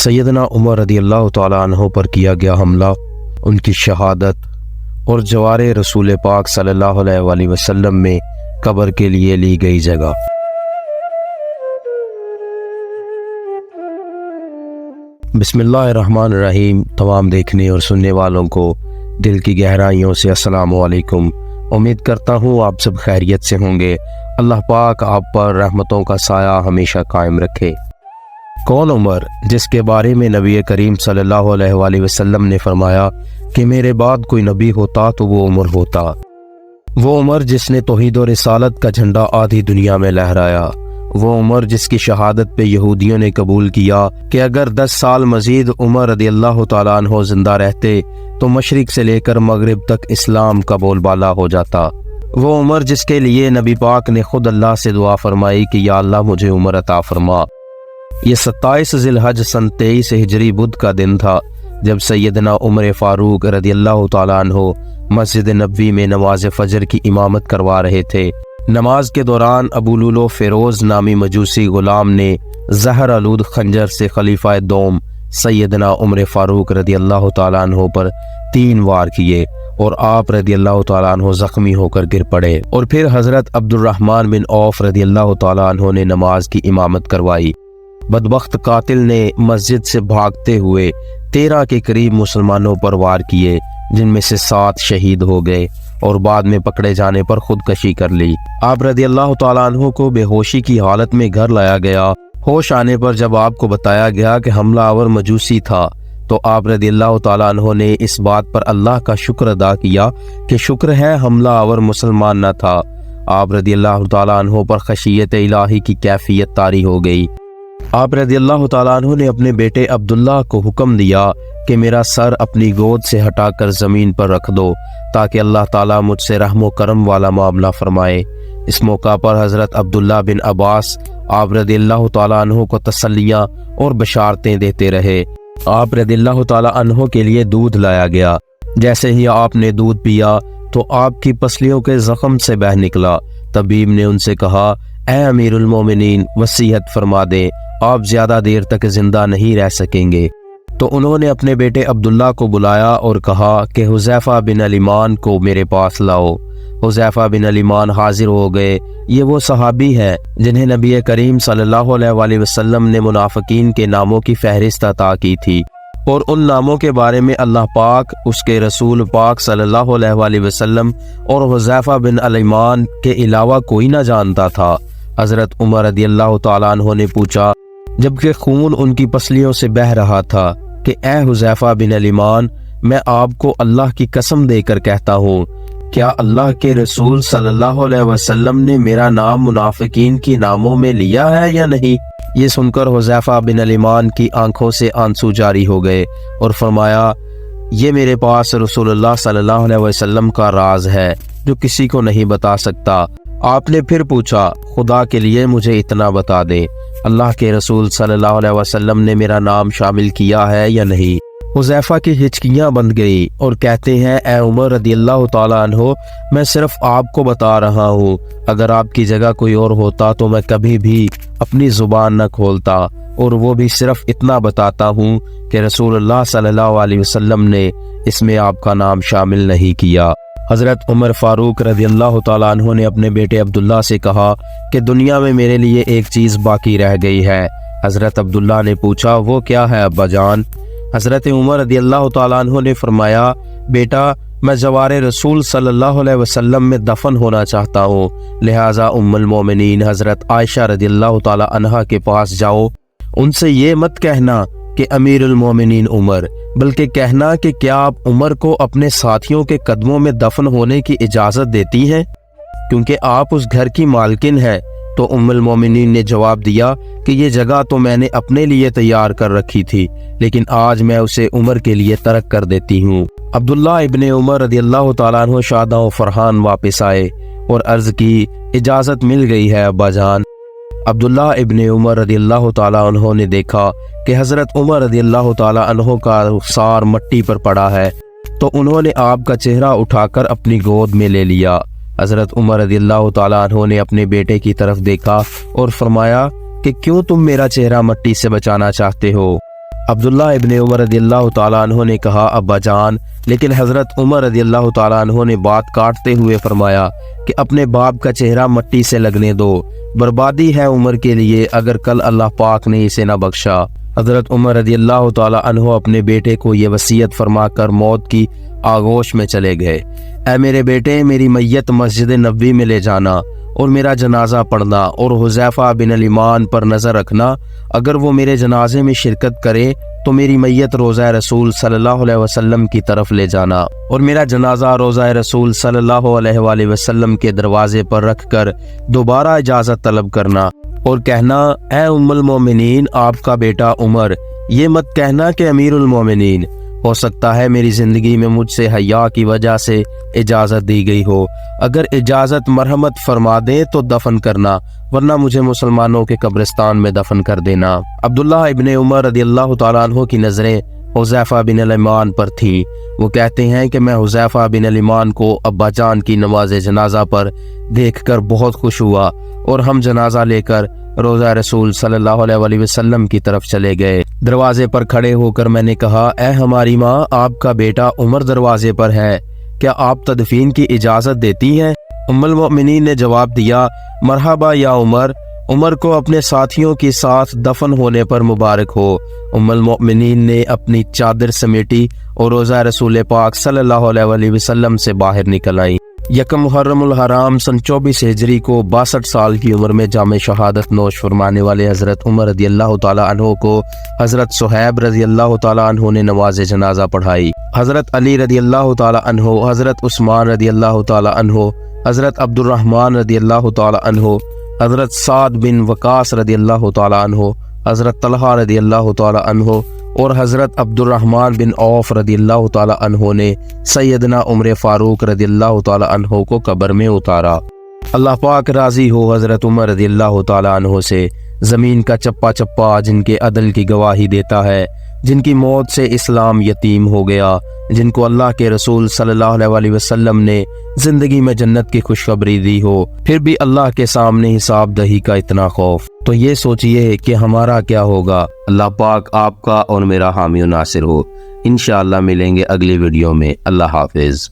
سیدنا عمر رضی اللہ تعالیٰ عنہ پر کیا گیا حملہ، ان کی شہادت اور جوار رسول پاک صلی اللہ علیہ وآلہ وسلم میں قبر کے لیے لی گئی جگہ۔ بسم اللہ الرحمن الرحیم۔ تمام دیکھنے اور سننے والوں کو دل کی گہرائیوں سے السلام علیکم۔ امید کرتا ہوں آپ سب خیریت سے ہوں گے۔ اللہ پاک آپ پر رحمتوں کا سایہ ہمیشہ قائم رکھے۔ کون عمر جس کے بارے میں نبی کریم صلی اللہ علیہ وآلہ وسلم نے فرمایا کہ میرے بعد کوئی نبی ہوتا تو وہ عمر ہوتا۔ وہ عمر جس نے توحید و رسالت کا جھنڈا آدھی دنیا میں لہرایا۔ وہ عمر جس کی شہادت پہ یہودیوں نے قبول کیا کہ اگر 10 سال مزید عمر رضی اللہ تعالیٰ عنہ زندہ رہتے تو مشرق سے لے کر مغرب تک اسلام کا بول بالا ہو جاتا۔ وہ عمر جس کے لیے نبی پاک نے خود اللہ سے دعا فرمائی کہ یا اللہ مجھے عمر عطا فرما۔ یہ 27 ذی الحج سن 23 ہجری بدھ کا دن تھا جب سیدنا عمر فاروق رضی اللہ تعالیٰ عنہ مسجد نبوی میں نماز فجر کی امامت کروا رہے تھے۔ نماز کے دوران ابو لولو فیروز نامی مجوسی غلام نے زہر آلود خنجر سے خلیفہ دوم سیدنا عمر فاروق رضی اللہ تعالیٰ عنہ پر 3 وار کیے اور آپ رضی اللہ تعالیٰ عنہ زخمی ہو کر گر پڑے، اور پھر حضرت عبد الرحمن بن عوف رضی اللہ تعالیٰ عنہ نے نماز کی امامت کروائی۔ بدبخت قاتل نے مسجد سے بھاگتے ہوئے 13 کے قریب مسلمانوں پر وار کیے، جن میں سے 7 شہید ہو گئے اور بعد میں پکڑے جانے پر خودکشی کر لی۔ آپ رضی اللہ تعالیٰ عنہ کو بے ہوشی کی حالت میں گھر لایا گیا۔ ہوش آنے پر جب آپ کو بتایا گیا کہ حملہ آور مجوسی تھا تو آپ رضی اللہ تعالیٰ عنہ نے اس بات پر اللہ کا شکر ادا کیا کہ شکر ہے حملہ آور مسلمان نہ تھا۔ آپ رضی اللہ تعالیٰ عنہ پر خشیت الہی کی کیفیت طاری ہو گئی۔ آپ رضی اللہ تعالیٰ عنہ نے اپنے بیٹے عبداللہ کو حکم دیا کہ میرا سر اپنی گود سے ہٹا کر زمین پر رکھ دو تاکہ اللہ تعالیٰ مجھ سے رحم و کرم والا معاملہ فرمائے۔ اس موقع پر حضرت عبداللہ بن عباس آپ رضی اللہ تعالیٰ عنہ کو تسلیاں اور بشارتیں دیتے رہے۔ آپ رضی اللہ تعالیٰ عنہ کے لیے دودھ لایا گیا۔ جیسے ہی آپ نے دودھ پیا تو آپ کی پسلیوں کے زخم سے بہہ نکلا۔ طبیب نے ان سے کہا اے امیر المومنین وصیت فرما دیں، آپ زیادہ دیر تک زندہ نہیں رہ سکیں گے۔ تو انہوں نے اپنے بیٹے عبداللہ کو بلایا اور کہا کہ حذیفہ بن الیمان کو میرے پاس لاؤ۔ حذیفہ بن الیمان حاضر ہو گئے۔ یہ وہ صحابی ہیں جنہیں نبی کریم صلی اللہ علیہ وآلہ وسلم نے منافقین کے ناموں کی فہرست عطا کی تھی، اور ان ناموں کے بارے میں اللہ پاک، اس کے رسول پاک صلی اللہ علیہ وآلہ وسلم اور حذیفہ بن الیمان کے علاوہ کوئی نہ جانتا تھا۔ حضرت عمر رضی اللہ تعالیٰ عنہ نے پوچھا جبکہ خون ان کی پسلیوں سے بہہ رہا تھا کہ اے حذیفہ بن الیمان، میں آپ کو اللہ کی قسم دے کر کہتا ہوں، کیا اللہ کے رسول صلی اللہ علیہ وسلم نے میرا نام منافقین کی ناموں میں لیا ہے یا نہیں؟ یہ سن کر حذیفہ بن الیمان کی آنکھوں سے آنسو جاری ہو گئے اور فرمایا یہ میرے پاس رسول اللہ صلی اللہ علیہ وسلم کا راز ہے جو کسی کو نہیں بتا سکتا۔ آپ نے پھر پوچھا خدا کے لیے مجھے اتنا بتا دے، اللہ کے رسول صلی اللہ علیہ وسلم نے میرا نام شامل کیا ہے یا نہیں؟ حذیفہ کی ہچکیاں بند گئی اور کہتے ہیں اے عمر رضی اللہ تعالیٰ عنہ، میں صرف آپ کو بتا رہا ہوں، اگر آپ کی جگہ کوئی اور ہوتا تو میں کبھی بھی اپنی زبان نہ کھولتا، اور وہ بھی صرف اتنا بتاتا ہوں کہ رسول اللہ صلی اللہ علیہ وسلم نے اس میں آپ کا نام شامل نہیں کیا۔ حضرت عمر فاروق رضی اللہ تعالیٰ عنہ نے اپنے بیٹے عبداللہ سے کہا کہ دنیا میں میرے لیے ایک چیز باقی رہ گئی ہے۔ حضرت عبداللہ نے پوچھا وہ کیا ہے ابا جان؟ حضرت عمر رضی اللہ تعالیٰ عنہ نے فرمایا بیٹا میں جوار رسول صلی اللہ علیہ وسلم میں دفن ہونا چاہتا ہوں، لہٰذا ام المومنین حضرت عائشہ رضی اللہ تعالیٰ عنہا کے پاس جاؤ، ان سے یہ مت کہنا کہ امیر المومنین عمر، بلکہ کہنا کہ کیا آپ عمر کو اپنے ساتھیوں کے قدموں میں دفن ہونے کی اجازت دیتی ہیں کیونکہ آپ اس گھر کی مالکن ہیں؟ تو ام المومنین نے جواب دیا کہ یہ جگہ تو میں نے اپنے لیے تیار کر رکھی تھی، لیکن آج میں اسے عمر کے لیے ترک کر دیتی ہوں۔ عبداللہ ابن عمر رضی اللہ تعالیٰ عنہ شاداں و فرحان واپس آئے اور عرض کی اجازت مل گئی ہے ابا جان۔ عبداللہ ابن عمر رضی اللہ تعالیٰ عنہ نے دیکھا کہ حضرت عمر رضی اللہ تعالیٰ عنہ کا رخسار مٹی پر پڑا ہے تو انہوں نے آپ کا چہرہ اٹھا کر اپنی گود میں لے لیا۔ حضرت عمر رضی اللہ تعالیٰ عنہ نے اپنے بیٹے کی طرف دیکھا اور فرمایا کہ کیوں تم میرا چہرہ مٹی سے بچانا چاہتے ہو؟ عبداللہ ابن عمر رضی اللہ تعالیٰ عنہ نے کہا ابا جان، لیکن حضرت عمر رضی اللہ تعالیٰ عنہ نے بات کاٹتے ہوئے فرمایا کہ اپنے باپ کا چہرہ مٹی سے لگنے دو، بربادی ہے عمر کے لیے اگر کل اللہ پاک نے اسے نہ بخشا۔ حضرت عمر رضی اللہ تعالیٰ عنہ اپنے بیٹے کو یہ وصیت فرما کر موت کی آغوش میں چلے گئے۔ اے میرے بیٹے، میری میت مسجد نبوی میں لے جانا اور میرا جنازہ پڑھنا، اور حذیفہ بن الیمان پر نظر رکھنا، اگر وہ میرے جنازے میں شرکت کرے تو میری میت روضہ رسول صلی اللہ علیہ وسلم کی طرف لے جانا، اور میرا جنازہ روضہ رسول صلی اللہ علیہ وآلہ وسلم کے دروازے پر رکھ کر دوبارہ اجازت طلب کرنا اور کہنا اے ام المومنین، آپ کا بیٹا عمر، یہ مت کہنا کہ امیر المومنین، ہو سکتا ہے میری زندگی میں مجھ سے حیا کی وجہ سے اجازت دی گئی ہو، اگر اجازت مرحمت فرما دے تو دفن کرنا، ورنہ مجھے مسلمانوں کے قبرستان میں دفن کر دینا۔ عبداللہ ابن عمر رضی اللہ تعالیٰ عنہ کی نظریں حذیفہ بن الیمان پر تھیں۔ وہ کہتے ہیں کہ میں حذیفہ بن الیمان کو ابا جان کی نماز جنازہ پر دیکھ کر بہت خوش ہوا، اور ہم جنازہ لے کر روضہ رسول صلی اللہ علیہ وآلہ وسلم کی طرف چلے گئے۔ دروازے پر کھڑے ہو کر میں نے کہا اے ہماری ماں، آپ کا بیٹا عمر دروازے پر ہے، کیا آپ تدفین کی اجازت دیتی ہیں؟ ام المؤمنین نے جواب دیا مرحبا یا عمر، عمر کو اپنے ساتھیوں کے ساتھ دفن ہونے پر مبارک ہو۔ ام المؤمنین نے اپنی چادر سمیٹی اور روضہ رسول پاک صلی اللہ علیہ وآلہ وسلم سے باہر نکل آئیں۔ یکم محرم الحرام سن 24 ہجری کو 62 سال کی عمر میں جام شہادت نوش فرمانے والے حضرت عمر رضی اللہ تعالیٰ عنہ کو حضرت صہیب رضی اللہ تعالیٰ عنہ نے نماز جنازہ پڑھائی۔ حضرت علی رضی اللہ تعالیٰ عنہ، حضرت عثمان رضی اللہ تعالیٰ عنہ، حضرت عبد الرحمن رضی اللہ تعالیٰ عنہ، حضرت سعد بن وقاص رضی اللہ تعالیٰ عنہ، حضرت طلحہ رضی اللہ تعالیٰ عنہ اور حضرت عبد الرحمن بن عوف رضی اللہ تعالیٰ عنہ نے سیدنا عمر فاروق رضی اللہ تعالیٰ عنہ کو قبر میں اتارا۔ اللہ پاک راضی ہو حضرت عمر رضی اللہ تعالیٰ عنہ سے، زمین کا چپا چپا جن کے عدل کی گواہی دیتا ہے، جن کی موت سے اسلام یتیم ہو گیا، جن کو اللہ کے رسول صلی اللہ علیہ وآلہ وسلم نے زندگی میں جنت کی خوشخبری دی ہو، پھر بھی اللہ کے سامنے حساب دہی کا اتنا خوف، تو یہ سوچئے کہ ہمارا کیا ہوگا۔ اللہ پاک آپ کا اور میرا حامی و ناصر ہو۔ انشاءاللہ ملیں گے اگلی ویڈیو میں۔ اللہ حافظ۔